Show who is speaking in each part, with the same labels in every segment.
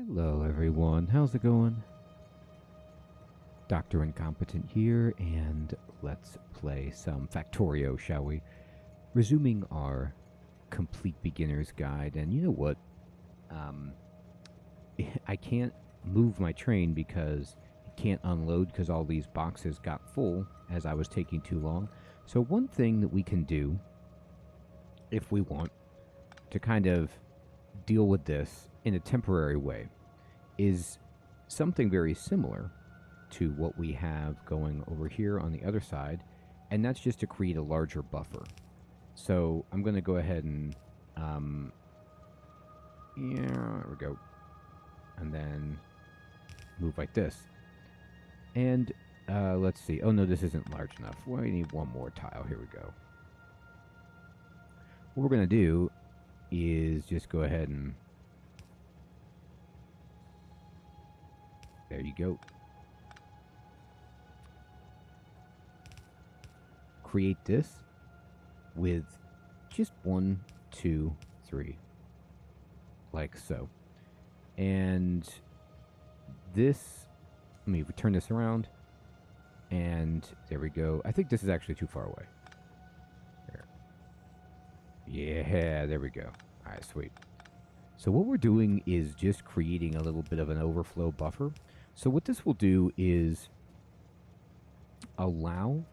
Speaker 1: Hello everyone, how's it going? Dr. Incompetent here, and let's play some Factorio, shall we? Resuming our complete beginner's guide, and you know what? I can't move my train because it can't unload because all these boxes got full as I was taking too long. So one thing that we can do, if we want, to kind of deal with this in a temporary way, is something very similar to what we have going over here on the other side, and that's just to create a larger buffer. So I'm going to go ahead and, yeah, there we go, and then move like this. And let's see. Oh, no, this isn't large enough. Well, we need one more tile. Here we go. What we're going to do is just go ahead and there you go. Create this with just 1, 2, 3, like so. And this, let me turn this around, and there we go. I think this is actually too far away. There. Yeah, there we go. All right, sweet. So what we're doing is just creating a little bit of an overflow buffer. So what this will do is allow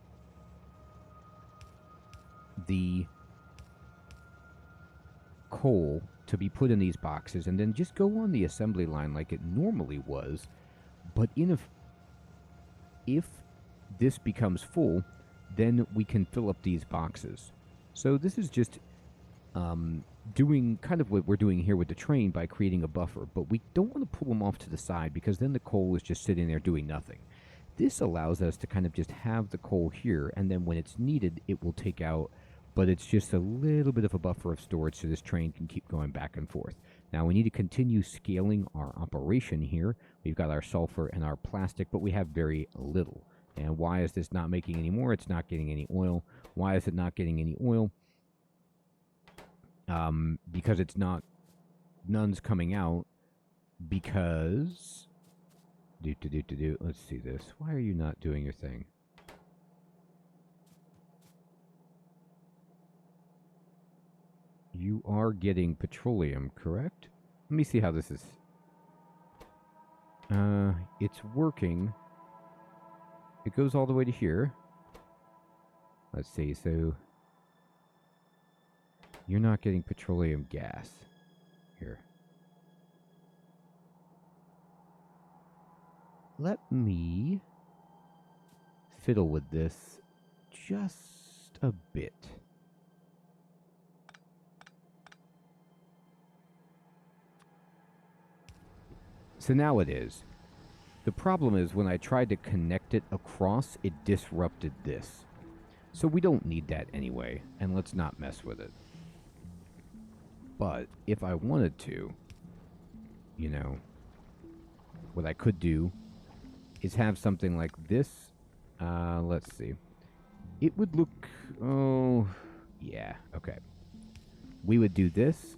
Speaker 1: the coal to be put in these boxes and then just go on the assembly line like it normally was. But if this becomes full, then we can fill up these boxes. So this is just doing kind of what we're doing here with the train by creating a buffer, but we don't want to pull them off to the side because then the coal is just sitting there doing nothing. This allows us to kind of just have the coal here, and then when it's needed, it will take out, but it's just a little bit of a buffer of storage so this train can keep going back and forth. Now we need to continue scaling our operation here. We've got our sulfur and our plastic, but we have very little. And why is this not making any more? It's not getting any oil. Why is it not getting any oil? Because it's not, none's coming out because, let's see this. Why are you not doing your thing? You are getting petroleum, correct? Let me see how this is. It's working. It goes all the way to here. Let's see, so you're not getting petroleum gas. Here. Let me fiddle with this just a bit. So now it is. The problem is when I tried to connect it across, it disrupted this. So we don't need that anyway, and let's not mess with it. But if I wanted to, you know, what I could do is have something like this. Let's see. It would look, oh, yeah, okay. We would do this,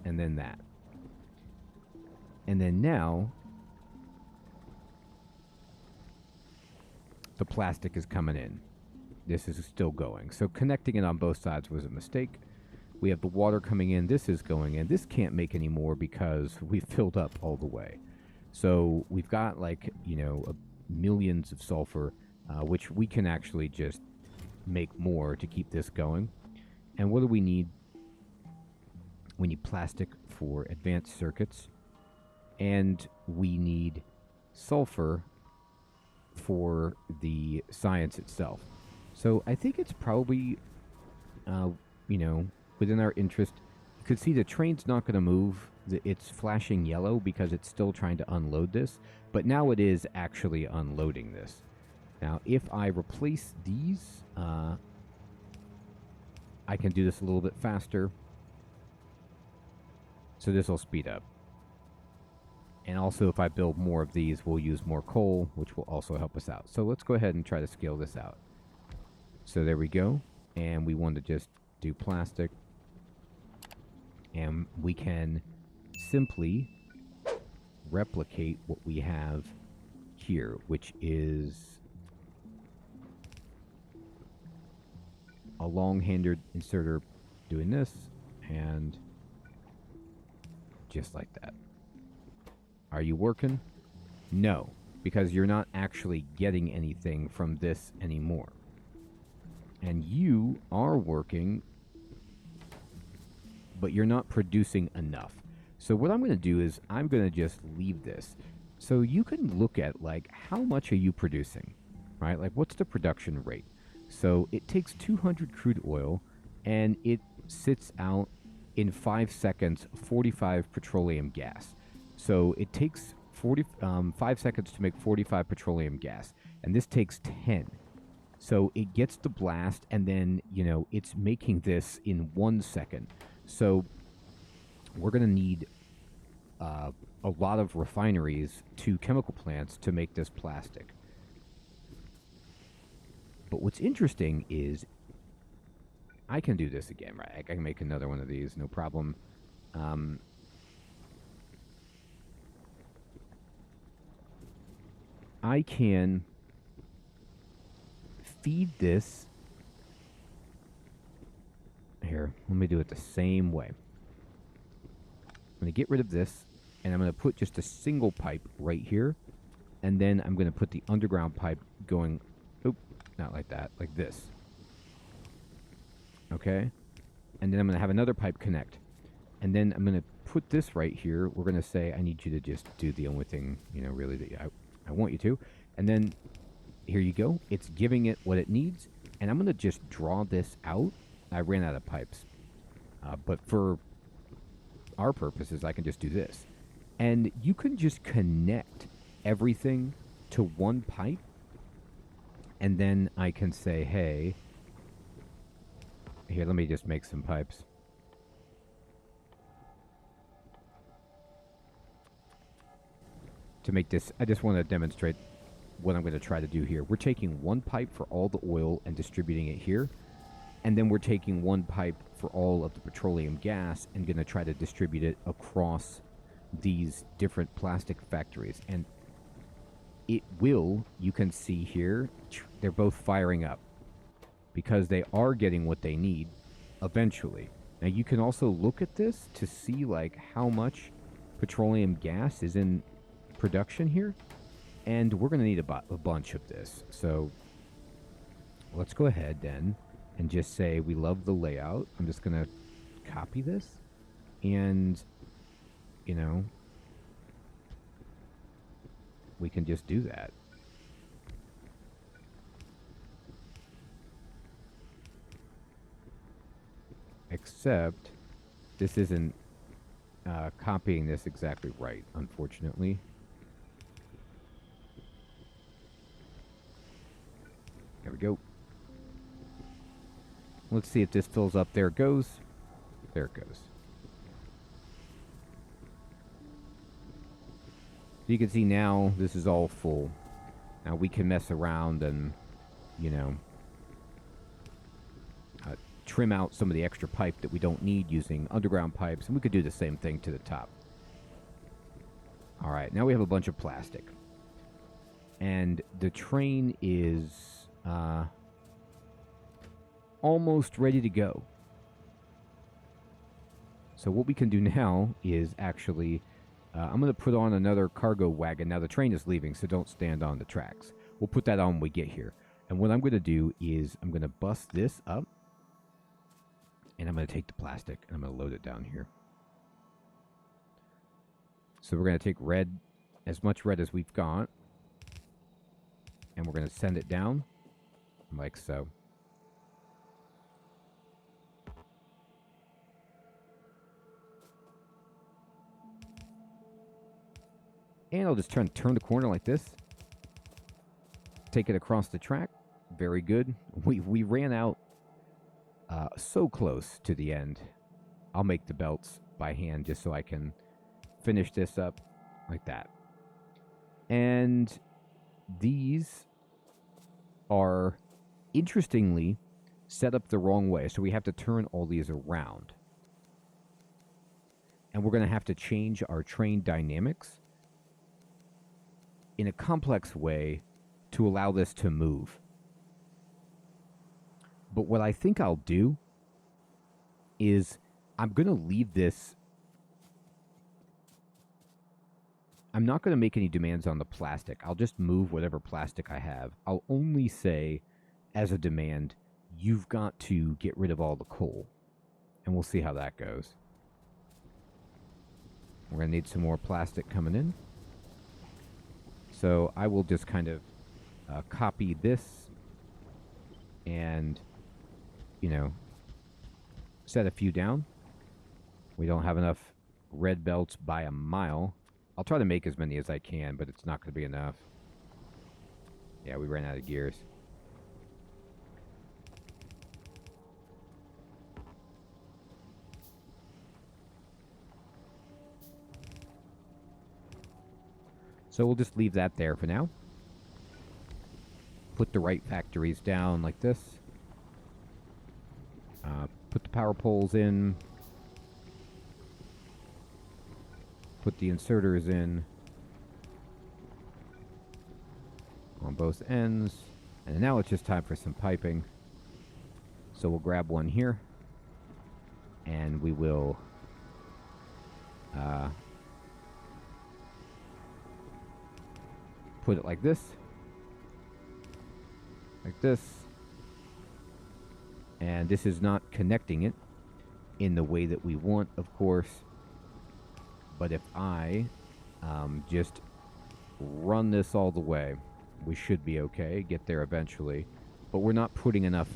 Speaker 1: and then that. And then now, the plastic is coming in. This is still going. So connecting it on both sides was a mistake. We have the water coming in. This is going in. This can't make any more because we filled up all the way. So we've got like, you know, millions of sulfur, which we can actually just make more to keep this going. And what do we need? We need plastic for advanced circuits. And we need sulfur for the science itself. So I think it's probably, you know, within our interest. You could see the train's not going to move. It's flashing yellow because it's still trying to unload this. But now it is actually unloading this. Now, if I replace these, I can do this a little bit faster. So this will speed up. And also, if I build more of these, we'll use more coal, which will also help us out. So let's go ahead and try to scale this out. So there we go. And we want to just do plastic. And we can simply replicate what we have here, which is a long-handed inserter doing this, and just like that. Are you working? No, because you're not actually getting anything from this anymore. And you are working, but you're not producing enough. So what I'm going to do is I'm going to just leave this. So you can look at, like, how much are you producing, right? Like, what's the production rate? So it takes 200 crude oil, and it sits out in 5 seconds 45 petroleum gas. So it takes 5 seconds to make 45 petroleum gas, and this takes 10. So it gets the blast, and then, you know, it's making this in 1 second. So we're going to need a lot of refineries to chemical plants to make this plastic. But what's interesting is I can do this again, right? I can make another one of these, no problem. I can feed this. Here, let me do it the same way. I'm going to get rid of this, and I'm going to put just a single pipe right here, and then I'm going to put the underground pipe going, not like that, like this. Okay? And then I'm going to have another pipe connect. And then I'm going to put this right here. We're going to say, I need you to just do the only thing, you know, really that I want you to. And then here you go. It's giving it what it needs. And I'm going to just draw this out. I ran out of pipes. But for our purposes, I can just do this. And you can just connect everything to one pipe. And then I can say, hey, here, let me just make some pipes. To make this, I just want to demonstrate what I'm going to try to do here. We're taking one pipe for all the oil and distributing it here. And then we're taking one pipe for all of the petroleum gas and going to try to distribute it across these different plastic factories. And it will, you can see here, they're both firing up because they are getting what they need eventually. Now you can also look at this to see like how much petroleum gas is in production here, and we're going to need a bunch of this. So let's go ahead then and just say we love the layout. I'm just going to copy this, and you know, we can just do that. Except this isn't copying this exactly right, unfortunately. There we go. Let's see if this fills up. There it goes. There it goes. You can see now this is all full. Now we can mess around and, you know, trim out some of the extra pipe that we don't need using underground pipes, and we could do the same thing to the top. All right, now we have a bunch of plastic. And the train is almost ready to go. So what we can do now is actually, I'm going to put on another cargo wagon. Now the train is leaving, so don't stand on the tracks. We'll put that on when we get here. And what I'm going to do is I'm going to bust this up, and I'm going to take the plastic and I'm going to load it down here. So we're going to take red, as much red as we've got, and we're going to send it down like so. And I'll just turn the corner like this. Take it across the track. Very good. We ran out so close to the end. I'll make the belts by hand just so I can finish this up like that. And these are, interestingly, set up the wrong way. So we have to turn all these around. And we're going to have to change our train dynamics in a complex way to allow this to move. But what I think I'll do is I'm going to leave this. I'm not going to make any demands on the plastic. I'll just move whatever plastic I have. I'll only say as a demand, you've got to get rid of all the coal. And we'll see how that goes. We're going to need some more plastic coming in. So I will just kind of copy this and, you know, set a few down. We don't have enough red belts by a mile. I'll try to make as many as I can, but it's not going to be enough. Yeah, we ran out of gears. So we'll just leave that there for now. Put the right factories down like this. Put the power poles in. Put the inserters in on both ends. And now it's just time for some piping. So we'll grab one here. And we will put it like this. Like this. And this is not connecting it in the way that we want, of course. But if I just run this all the way, we should be okay. Get there eventually. But we're not putting enough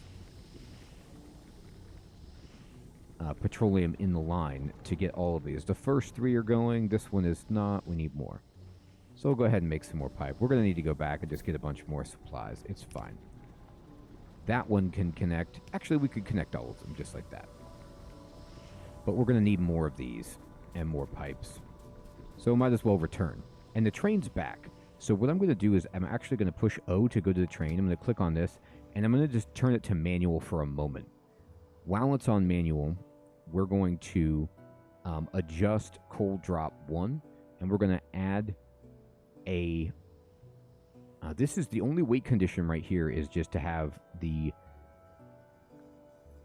Speaker 1: petroleum in the line to get all of these. The first three are going. This one is not. We need more. So we'll go ahead and make some more pipe. We're going to need to go back and just get a bunch more supplies. It's fine. That one can connect. Actually, we could connect all of them just like that. But we're going to need more of these and more pipes. So might as well return. And the train's back. So what I'm going to do is I'm actually going to push O to go to the train. I'm going to click on this, and I'm going to just turn it to manual for a moment. While it's on manual, we're going to adjust coal drop 1, and we're going to add a... this is the only weight condition right here is just to have the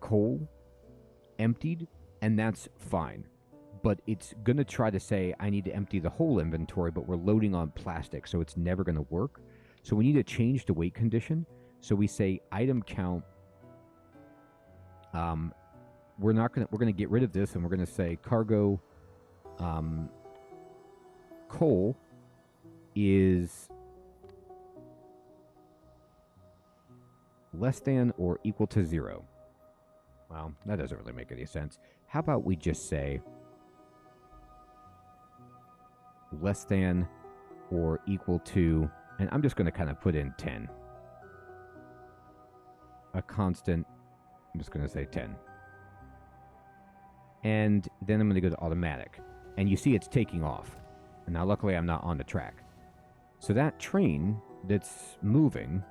Speaker 1: coal emptied, and that's fine. But it's going to try to say, I need to empty the whole inventory, but we're loading on plastic, so it's never going to work. So we need to change the weight condition. So we say item count. We're going to get rid of this, and we're going to say cargo coal is less than or equal to 0. Well, that doesn't really make any sense. How about we just say less than or equal to, and I'm just going to kind of put in 10. A constant, I'm just going to say 10. And then I'm going to go to automatic. And you see it's taking off. And now luckily I'm not on the track. So that train that's moving,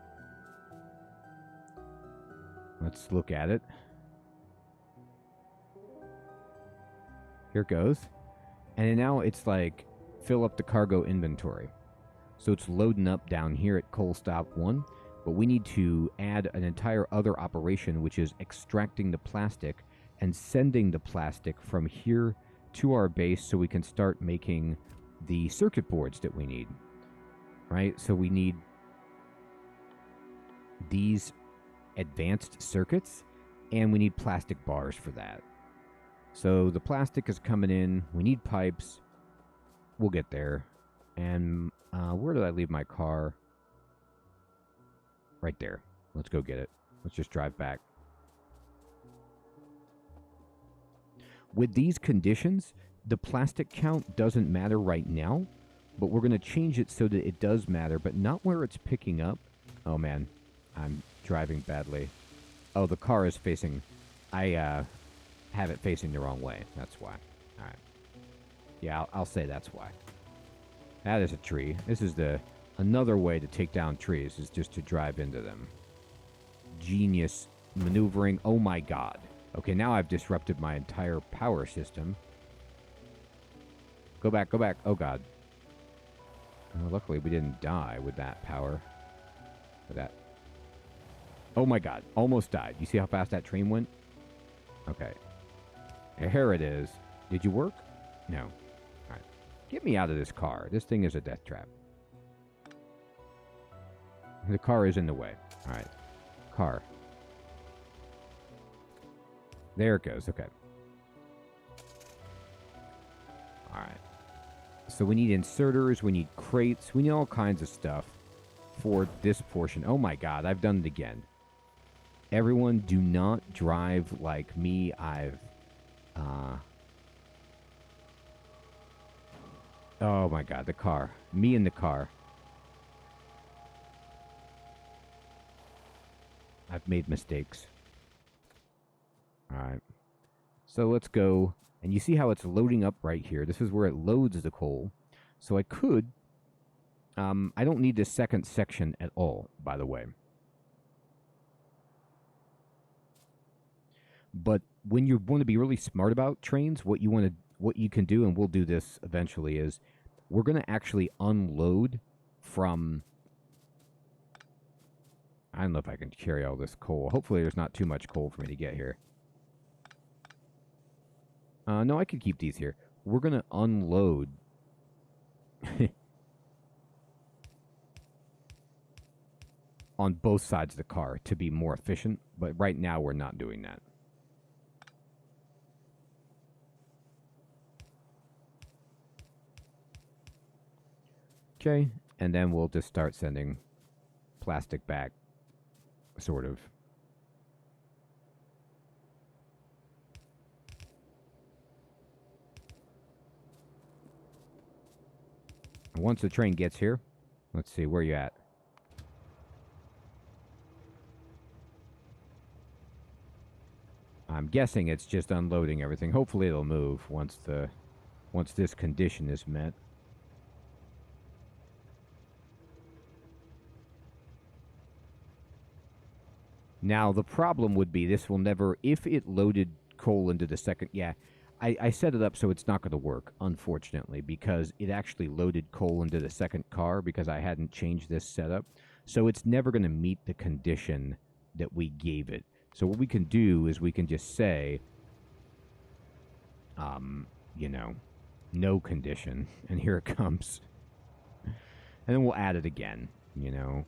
Speaker 1: let's look at it. Here it goes. And now it's like, fill up the cargo inventory. So it's loading up down here at coal stop 1. But we need to add an entire other operation, which is extracting the plastic and sending the plastic from here to our base so we can start making the circuit boards that we need. Right? So we need these advanced circuits, and we need plastic bars for that. So the plastic is coming in. We need pipes. We'll get there. And where did I leave my car? Right there. Let's go get it. Let's just drive back. With these conditions, the plastic count doesn't matter right now, but we're going to change it so that it does matter, but not where it's picking up. Oh man, I'm driving badly. Oh, the car is facing... I have it facing the wrong way. That's why. All right. Yeah, I'll say that's why. That is a tree. This is another way to take down trees, is just to drive into them. Genius maneuvering. Oh my god. Okay, now I've disrupted my entire power system. Go back, go back. Oh god. Luckily, we didn't die with that power. With that. Oh my god. Almost died. You see how fast that train went? Okay. Here it is. Did you work? No. Alright. Get me out of this car. This thing is a death trap. The car is in the way. Alright. Car. There it goes. Okay. Alright. So we need inserters. We need crates. We need all kinds of stuff for this portion. Oh my god. I've done it again. Everyone, do not drive like me. Oh my god, the car. Me in the car. I've made mistakes. Alright. So let's go. And you see how it's loading up right here. This is where it loads the coal. So I could... I don't need this second section at all, by the way. But when you want to be really smart about trains, what you can do, and we'll do this eventually, is we're going to actually unload from... I don't know if I can carry all this coal. Hopefully there's not too much coal for me to get here. No, I could keep these here. We're going to unload... on both sides of the car to be more efficient, but right now we're not doing that. Okay, and then we'll just start sending plastic back, sort of. Once the train gets here, let's see, where you at? I'm guessing it's just unloading everything. Hopefully it'll move once this condition is met. Now, the problem would be this will never... If it loaded coal into the second... Yeah, I set it up so it's not going to work, unfortunately, because it actually loaded coal into the second car because I hadn't changed this setup. So it's never going to meet the condition that we gave it. So what we can do is we can just say, you know, no condition, and here it comes. And then we'll add it again, you know.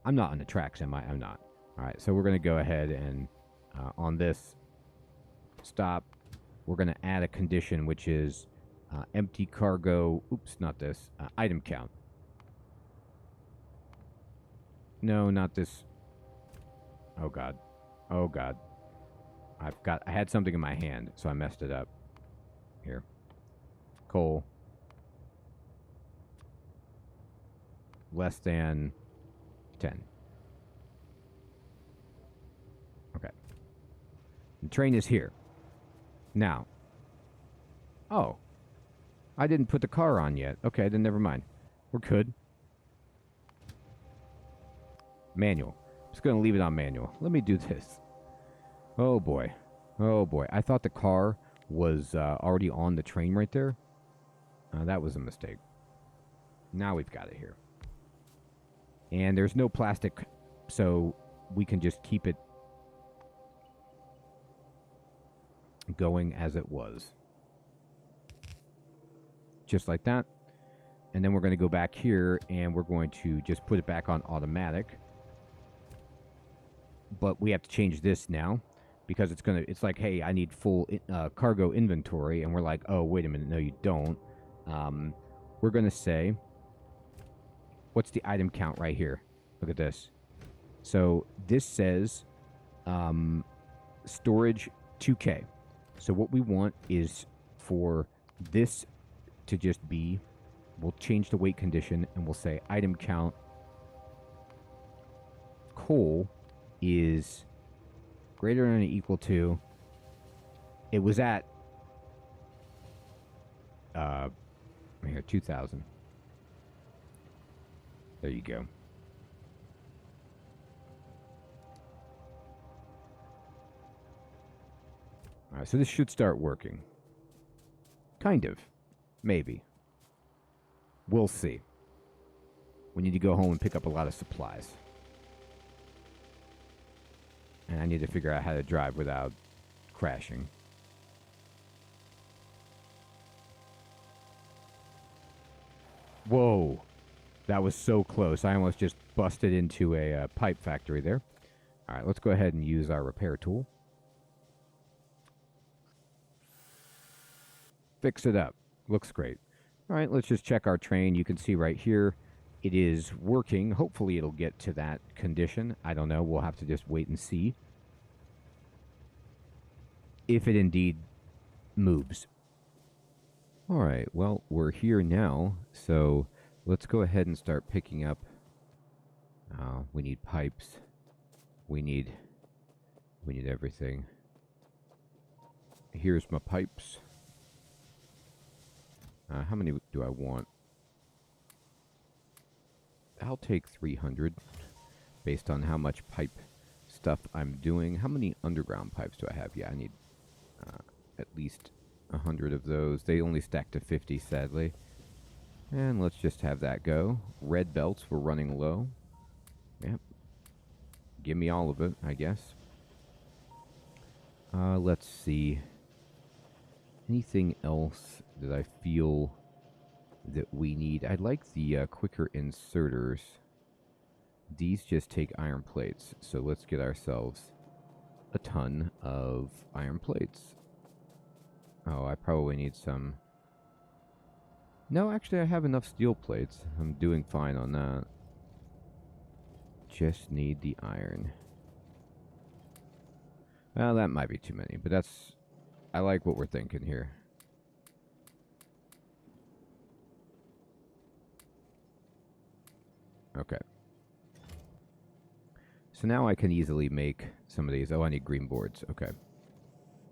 Speaker 1: I'm not on the tracks, am I? I'm not. All right, so we're going to go ahead and on this stop, we're going to add a condition, which is empty cargo. Oops, not this. Item count. No, not this. Oh, God. Oh, God. I had something in my hand, so I messed it up. Here. Coal. Less than 10. Okay. The train is here. Now. Oh. I didn't put the car on yet. Okay, then never mind. We're good. Manual. Just going to leave it on manual. Let me do this. Oh, boy. Oh, boy. I thought the car was already on the train right there. That was a mistake. Now we've got it here. And there's no plastic, so we can just keep it going as it was. Just like that. And then we're going to go back here, and we're going to just put it back on automatic. But we have to change this now because it's like, hey, I need full cargo inventory. And we're like, oh, wait a minute. No, you don't. We're going to say, what's the item count right here? Look at this. So this says storage 2K. So what we want is for this to just be, we'll change the weight condition and we'll say item count coal is greater than or equal to, it was at right here, 2,000. There you go. All right, so this should start working. Kind of. Maybe. We'll see. We need to go home and pick up a lot of supplies. And I need to figure out how to drive without crashing. Whoa. That was so close. I almost just busted into a pipe factory there. All right, let's go ahead and use our repair tool. Fix it up. Looks great. All right, let's just check our train. You can see right here, it is working. Hopefully it'll get to that condition. I don't know. We'll have to just wait and see if it indeed moves. All right, well, we're here now, so let's go ahead and start picking up. We need pipes. We need everything. Here's my pipes. How many do I want? I'll take 300 based on how much pipe stuff I'm doing. How many underground pipes do I have? Yeah, I need at least 100 of those. They only stack to 50, sadly. And let's just have that go. Red belts, we're running low. Yep. Give me all of it, I guess. Let's see. Anything else that I feel that we need? I'd like the quicker inserters. These just take iron plates, so let's get ourselves a ton of iron plates. Oh, I probably need some. No, actually I have enough steel plates. I'm doing fine on that. Just need the iron. Well, that might be too many, but that's... I like what we're thinking here. Okay. So now I can easily make some of these. Oh, I need green boards. Okay.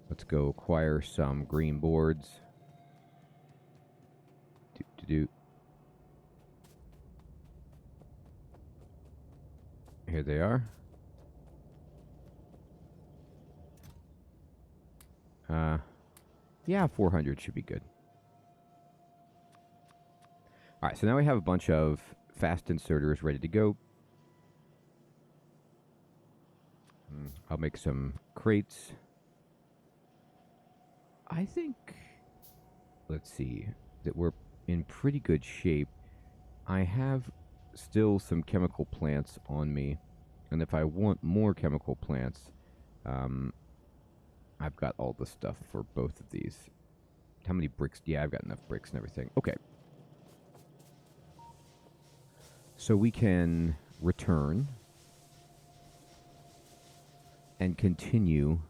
Speaker 1: Let's go acquire some green boards. Here they are. Yeah, 400 should be good. All right, so now we have a bunch of fast inserters ready to go. I'll make some crates. I think, let's see, that we're in pretty good shape. I have still some chemical plants on me, and if I want more chemical plants, I've got all the stuff for both of these. How many bricks? Yeah, I've got enough bricks and everything. Okay. So we can return and continue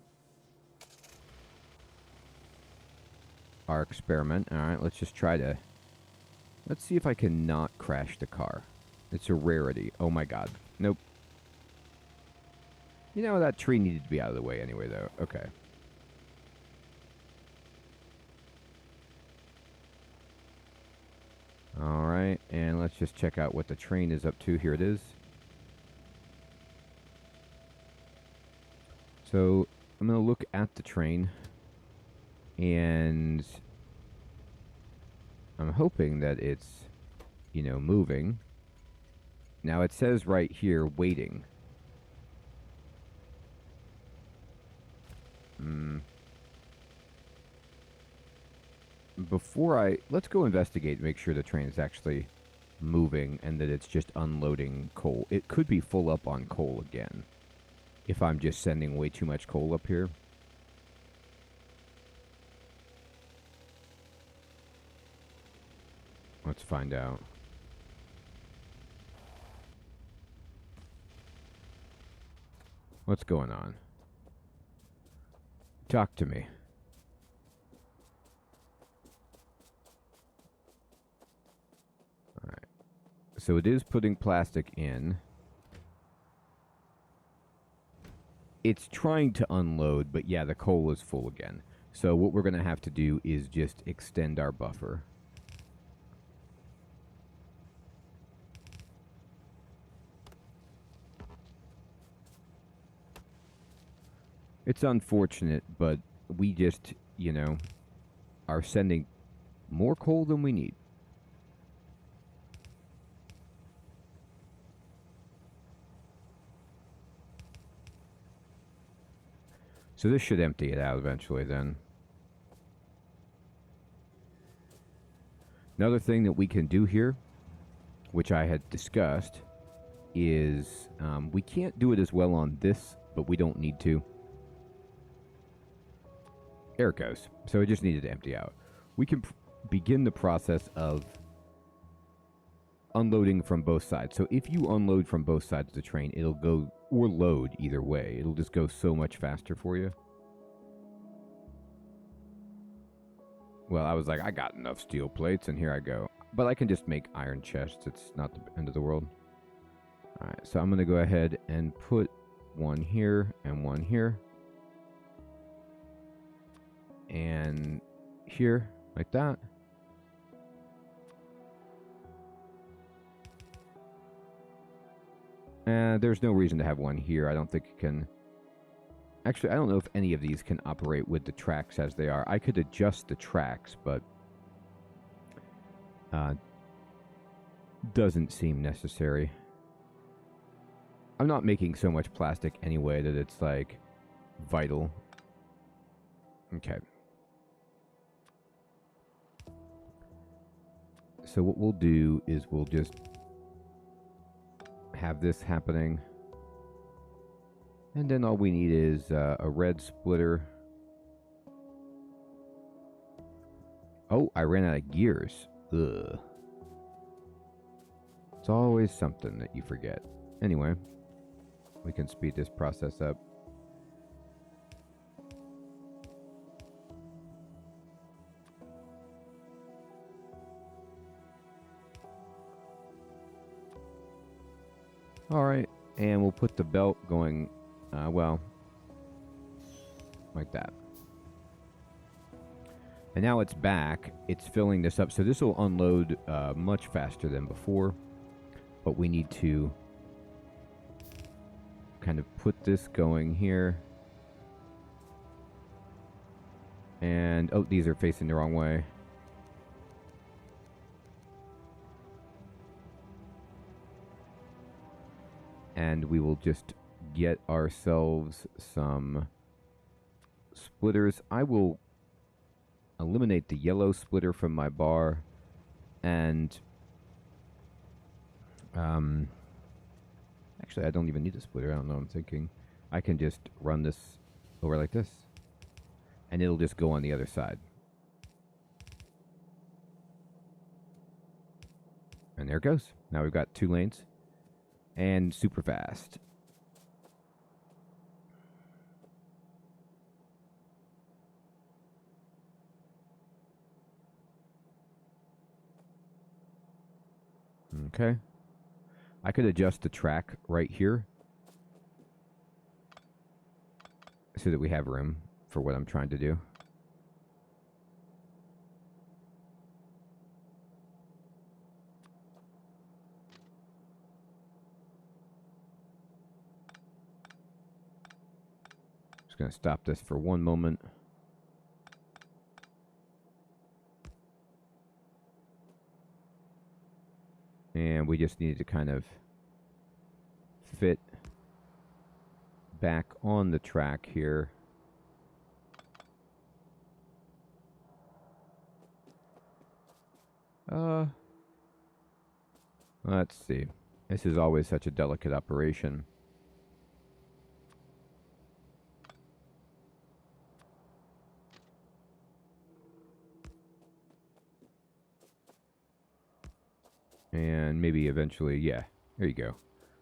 Speaker 1: our experiment. All right, let's just try to... Let's see if I can not crash the car. It's a rarity. Oh my god. Nope. You know, that tree needed to be out of the way anyway, though. Okay. Alright, and let's just check out what the train is up to. Here it is. So, I'm going to look at the train, and I'm hoping that it's, you know, moving. Now, it says right here, waiting. Let's go investigate, make sure the train is actually moving and that it's just unloading coal. It could be full up on coal again if I'm just sending way too much coal up here. Let's find out. What's going on? Talk to me. Alright. So it is putting plastic in. It's trying to unload, but yeah, the coal is full again. So what we're going to have to do is just extend our buffer. It's unfortunate, but we just, you know, are sending more coal than we need. So this should empty it out eventually then. Another thing that we can do here, which I had discussed, is we can't do it as well on this, but we don't need to. There it goes. So it just needed to empty out. We can begin the process of unloading from both sides. So if you unload from both sides of the train, it'll go, or load either way. It'll just go so much faster for you. Well, I was like, I got enough steel plates, and here I go. But I can just make iron chests. It's not the end of the world. All right, so I'm going to go ahead and put one here and one here. And here, like that. And there's no reason to have one here. I don't think it can... Actually, I don't know if any of these can operate with the tracks as they are. I could adjust the tracks, but... doesn't seem necessary. I'm not making so much plastic anyway that it's, like, vital. Okay. So what we'll do is we'll just have this happening. And then all we need is a red splitter. Oh, I ran out of gears. Ugh. It's always something that you forget. Anyway, we can speed this process up. Alright, and we'll put the belt going, well, like that. And now it's back. It's filling this up. So this will unload much faster than before. But we need to kind of put this going here. And, oh, these are facing the wrong way. And we will just get ourselves some splitters. I will eliminate the yellow splitter from my bar. And actually, I don't even need a splitter. I don't know what I'm thinking. I can just run this over like this. And it'll just go on the other side. And there it goes. Now we've got 2 lanes. And super fast. Okay. I could adjust the track right here so that we have room for what I'm trying to do. Just going to stop this for one moment. And we just need to kind of fit back on the track here. Let's see. This is always such a delicate operation. And maybe eventually, yeah, there you go.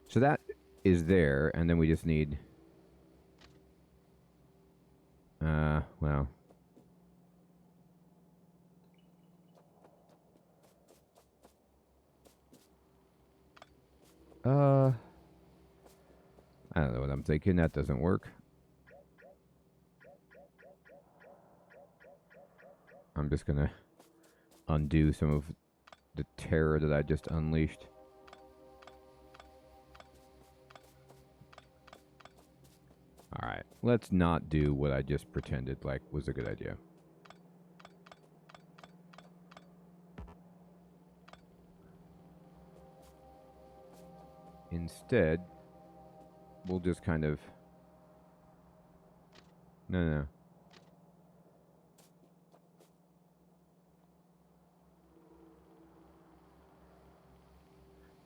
Speaker 1: So that is there, and then we just need, well, I don't know what I'm thinking. That doesn't work. I'm just gonna undo some of the terror that I just unleashed. Alright, let's not do what I just pretended like was a good idea. Instead, we'll just kind of No, no.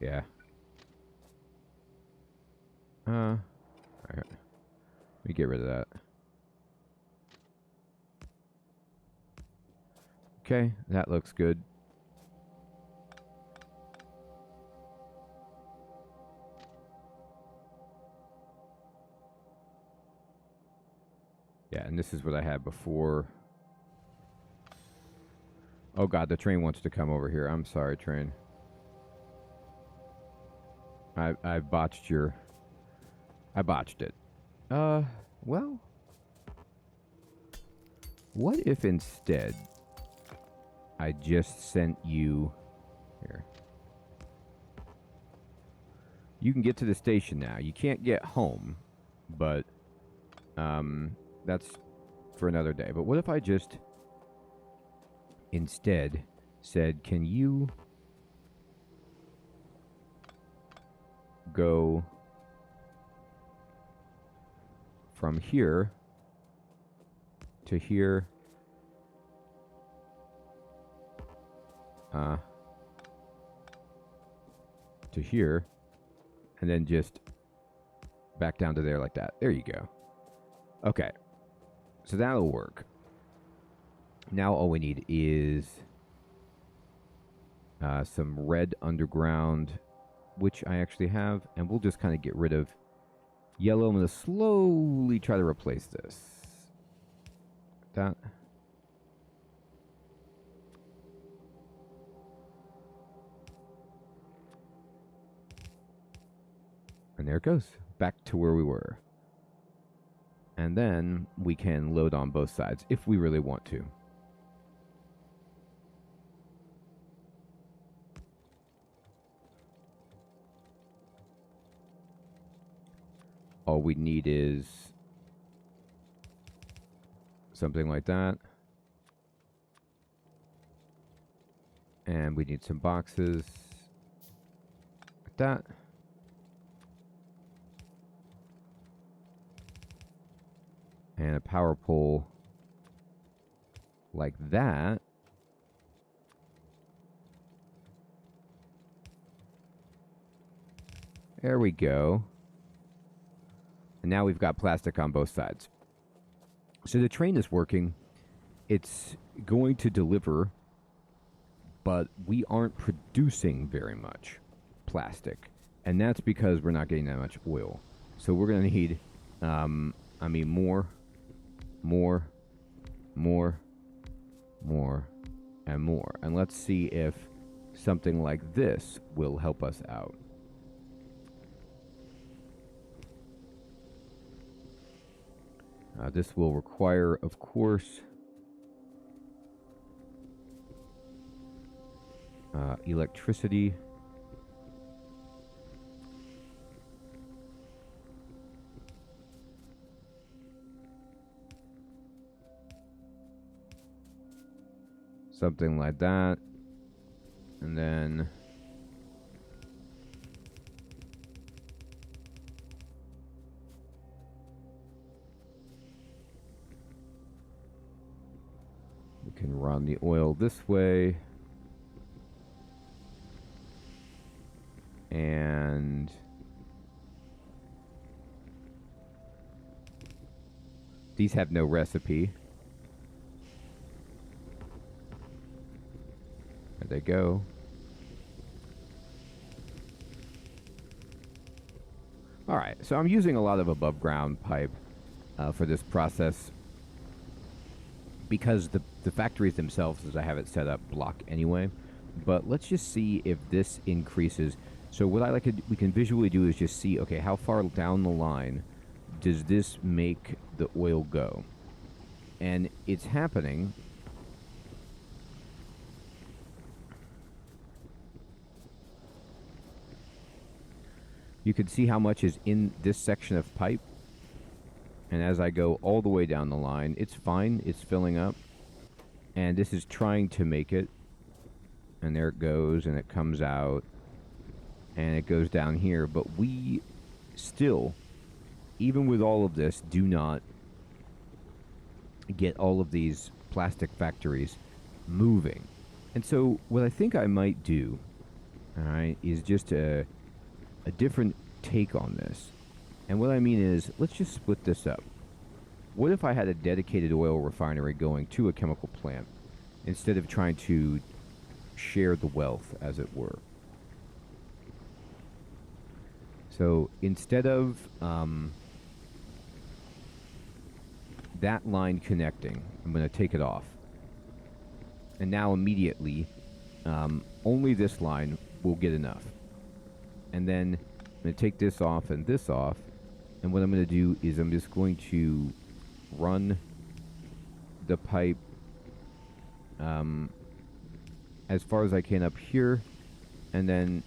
Speaker 1: Yeah. Alright. Let me get rid of that. Okay, that looks good. Yeah, and this is what I had before. Oh god, the train wants to come over here. I'm sorry, train. I botched your... I botched it. Well... What if instead I just sent you... Here. You can get to the station now. You can't get home, but... that's for another day. But what if I just instead said, can you go from here to here, to here, and then just back down to there like that. There you go. Okay. So that'll work. Now all we need is some red underground, which I actually have, and we'll just kind of get rid of yellow. I'm going to slowly try to replace this. That. And there it goes. Back to where we were. And then we can load on both sides if we really want to. All we need is something like that. And we need some boxes like that. And a power pole like that. There we go. And now we've got plastic on both sides. So the train is working. It's going to deliver, but we aren't producing very much plastic. And that's because we're not getting that much oil. So we're going to need, more, and more. And let's see if something like this will help us out. This will require, of course, electricity. Something like that. And then we can run the oil this way. And these have no recipe. There they go. All right, so I'm using a lot of above ground pipe for this process because the factories themselves, as I have it set up, block anyway. But let's just see if this increases. So what I like to, we can visually do is just see, okay, how far down the line does this make the oil go? And it's happening. You can see how much is in this section of pipe. And as I go all the way down the line, it's fine. It's filling up. And this is trying to make it. And there it goes, and it comes out. And it goes down here. But we still, even with all of this, do not get all of these plastic factories moving. And so what I think I might do, all right, is just a different take on this. And what I mean is, let's just split this up. What if I had a dedicated oil refinery going to a chemical plant instead of trying to share the wealth, as it were? So instead of that line connecting, I'm going to take it off. And now immediately, only this line will get enough. And then I'm going to take this off and this off. And what I'm going to do is I'm just going to run the pipe as far as I can up here, and then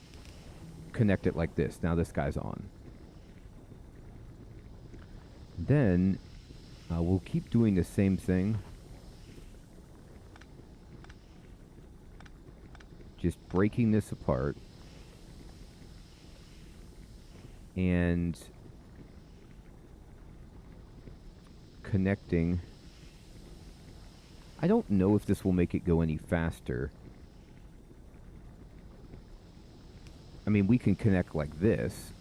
Speaker 1: connect it like this. Now this guy's on. Then we'll keep doing the same thing. Just breaking this apart. And connecting. I don't know if this will make it go any faster. I mean, we can connect like this.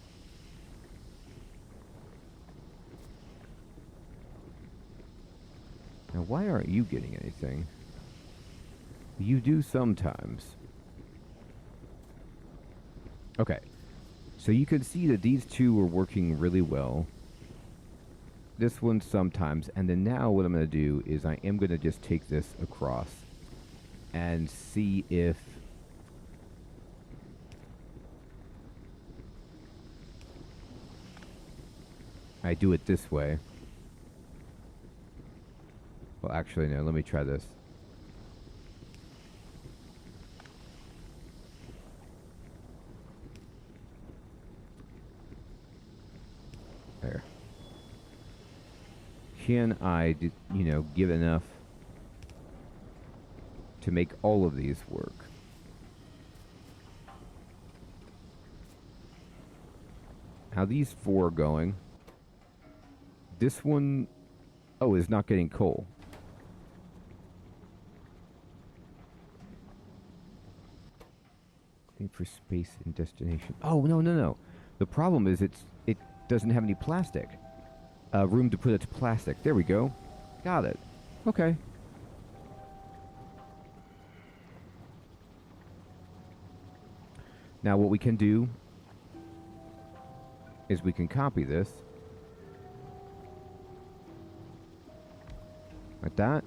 Speaker 1: Now, why aren't you getting anything? You do sometimes. Okay. So you can see that these two are working really well. This one sometimes. And then now what I'm going to do is I am going to just take this across and see if I do it this way. Well, actually, no. Let me try this. There. Can I, give enough to make all of these work? Now these four are going. This one, is not getting coal. Looking for space and destination. Oh, no. The problem is it doesn't have any plastic. Room to put its plastic. There we go. Got it. Okay. Now what we can do is we can copy this. Like that.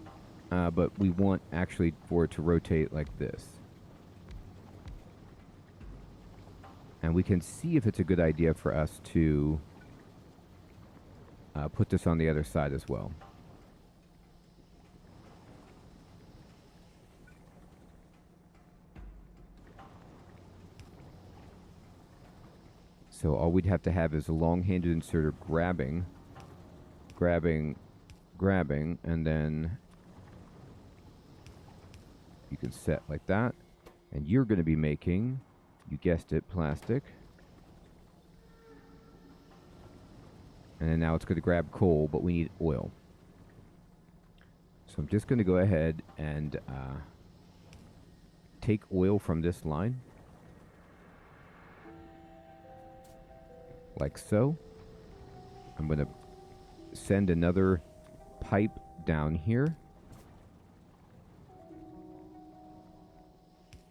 Speaker 1: But we want actually for it to rotate like this. And we can see if it's a good idea for us to put this on the other side as well. So all we'd have to have is a long-handed inserter grabbing, and then you can set like that. And you're going to be making, you guessed it, plastic. And then now it's going to grab coal, but we need oil. So I'm just going to go ahead and take oil from this line. Like so. I'm going to send another pipe down here.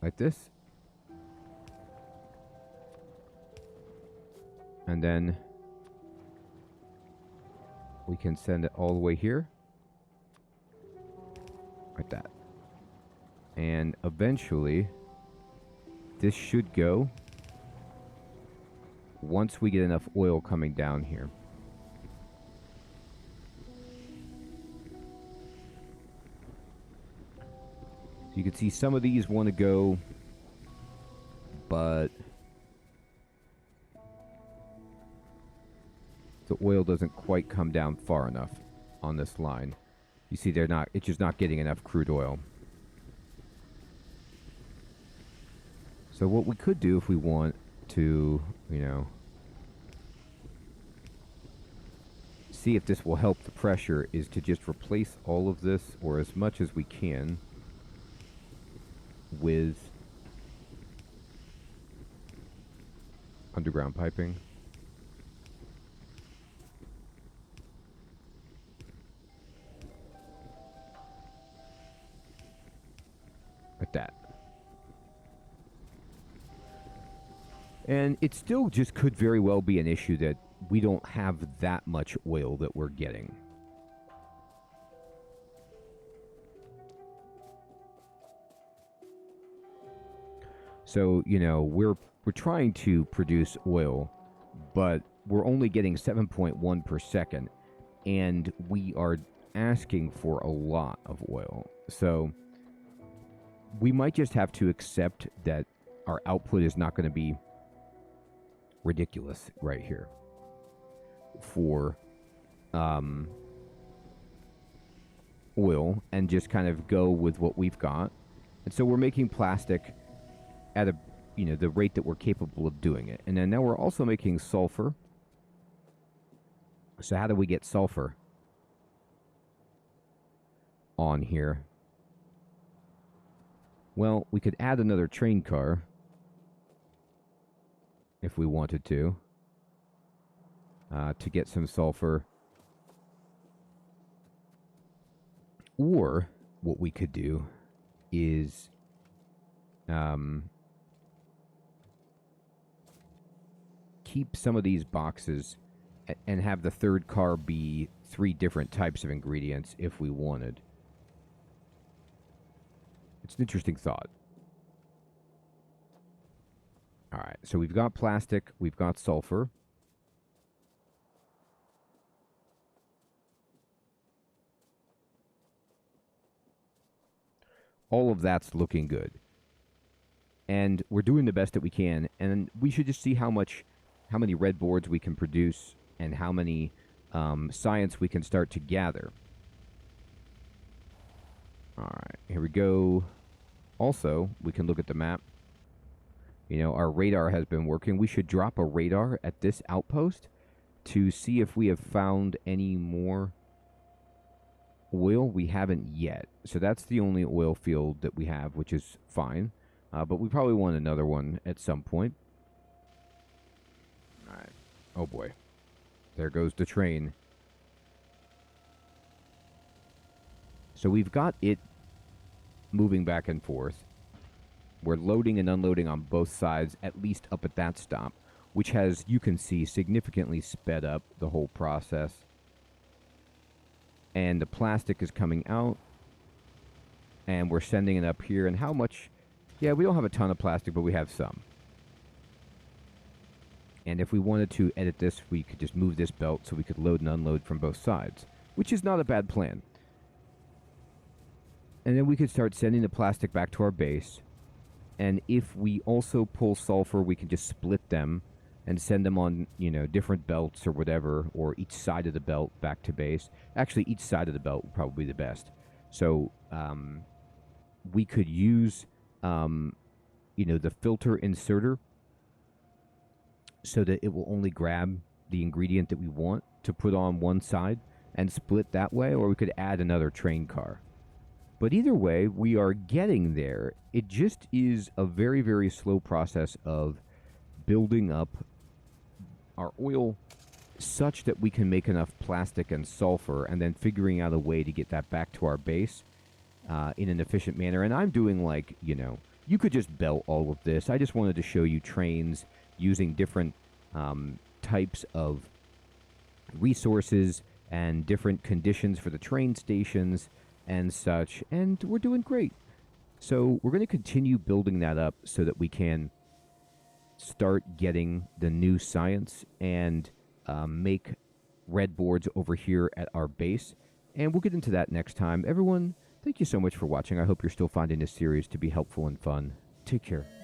Speaker 1: Like this. And then we can send it all the way here. Like that. And eventually, this should go once we get enough oil coming down here. So you can see some of these want to go, but the oil doesn't quite come down far enough on this line. You see, it's just not getting enough crude oil. So what we could do if we want to, see if this will help the pressure is to just replace all of this, or as much as we can, with underground piping. Like that. And it still just could very well be an issue that we don't have that much oil that we're getting. So, you know, we're trying to produce oil, but we're only getting 7.1 per second, and we are asking for a lot of oil. So we might just have to accept that our output is not going to be ridiculous right here for oil, and just kind of go with what we've got. And so we're making plastic at a, you know, the rate that we're capable of doing it. And then now we're also making sulfur. So how do we get sulfur on here? Well, we could add another train car if we wanted to get some sulfur. Or what we could do is keep some of these boxes and have the third car be 3 different types of ingredients if we wanted. It's an interesting thought. All right, so we've got plastic, we've got sulfur. All of that's looking good. And we're doing the best that we can, and we should just see how many red boards we can produce and how many science we can start to gather. All right, here we go. Also, we can look at the map. You know, our radar has been working. We should drop a radar at this outpost to see if we have found any more oil. We haven't yet. So that's the only oil field that we have, which is fine. But we probably want another one at some point. All right. Oh, boy. There goes the train. So we've got it moving back and forth. We're loading and unloading on both sides, at least up at that stop, which has, you can see, significantly sped up the whole process. And the plastic is coming out, and we're sending it up here. And how much? Yeah, we don't have a ton of plastic, but we have some. And if we wanted to edit this, we could just move this belt so we could load and unload from both sides, which is not a bad plan. And then we could start sending the plastic back to our base. And if we also pull sulfur, we can just split them and send them on, you know, different belts or whatever, or each side of the belt back to base. Actually, each side of the belt would probably be the best. So we could use, you know, the filter inserter so that it will only grab the ingredient that we want to put on one side and split that way, or we could add another train car. But either way, we are getting there. It just is a very, very slow process of building up our oil such that we can make enough plastic and sulfur, and then figuring out a way to get that back to our base in an efficient manner. And I'm doing, like, you know, you could just belt all of this. I just wanted to show you trains using different types of resources and different conditions for the train stations and such, and we're doing great. So we're going to continue building that up so that we can start getting the new science and make red boards over here at our base. And we'll get into that next time. Everyone, thank you so much for watching. I hope you're still finding this series to be helpful and fun. Take care.